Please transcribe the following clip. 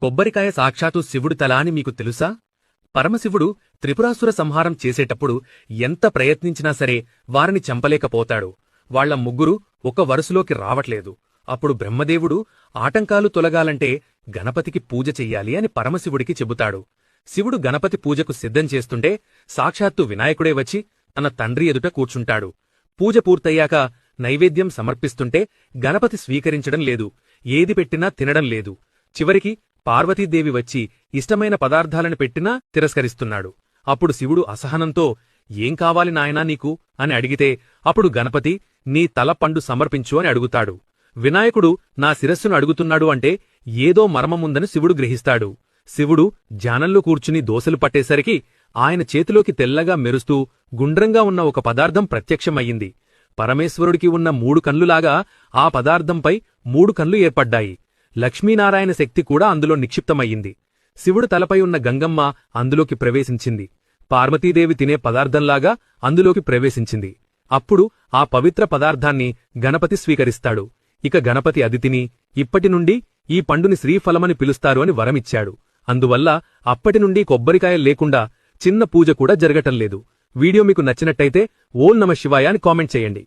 కొబ్బరికాయ సాక్షాత్తు శివుడి తల అని మీకు తెలుసా? పరమశివుడు త్రిపురాసుర సంహారం చేసేటప్పుడు ఎంత ప్రయత్నించినా సరే వారిని చంపలేకపోతాడు. వాళ్ల ముగ్గురు ఒక వరుసలోకి రావట్లేదు. అప్పుడు బ్రహ్మదేవుడు ఆటంకాలు తొలగాలంటే గణపతికి పూజ చెయ్యాలి అని పరమశివుడికి చెబుతాడు. శివుడు గణపతి పూజకు సిద్ధం చేస్తుంటే సాక్షాత్తు వినాయకుడే వచ్చి తన తండ్రి ఎదుట కూర్చుంటాడు. పూజ పూర్తయ్యాక నైవేద్యం సమర్పిస్తుంటే గణపతి స్వీకరించడం లేదు. ఏది పెట్టినా తినడం లేదు. చివరికి పార్వతీదేవి వచ్చి ఇష్టమైన పదార్థాలను పెట్టినా తిరస్కరిస్తున్నాడు. అప్పుడు శివుడు అసహనంతో ఏం కావాలి నాయనా నీకు అని అడిగితే అప్పుడు గణపతి నీ తల పండు సమర్పించు అని అడుగుతాడు. వినాయకుడు నా శిరస్సును అడుగుతున్నాడు అంటే ఏదో మర్మముందని శివుడు గ్రహిస్తాడు. శివుడు ధ్యానంలో కూర్చుని దోసలు పట్టేసరికి ఆయన చేతిలోకి తెల్లగా మెరుస్తూ గుండ్రంగా ఉన్న ఒక పదార్థం ప్రత్యక్షమయ్యింది. పరమేశ్వరుడికి ఉన్న 3 కన్నులాగా ఆ పదార్థంపై 3 కన్లు ఏర్పడ్డాయి. లక్ష్మీనారాయణ శక్తి కూడా అందులో నిక్షిప్తమయ్యింది. శివుడు తలపై ఉన్న గంగమ్మ అందులోకి ప్రవేశించింది. పార్వతీదేవి తినే పదార్థంలాగా అందులోకి ప్రవేశించింది. అప్పుడు ఆ పవిత్ర పదార్థాన్ని గణపతి స్వీకరిస్తాడు. ఇక గణపతి అది తిని ఇప్పటినుండి ఈ పండుని శ్రీఫలమని పిలుస్తారు అని వరమిచ్చాడు. అందువల్ల అప్పటినుండి కొబ్బరికాయ లేకుండా చిన్న పూజ కూడా జరగటంలేదు. వీడియో మీకు నచ్చినట్టయితే ఓం నమః శివాయ అని కామెంట్ చేయండి.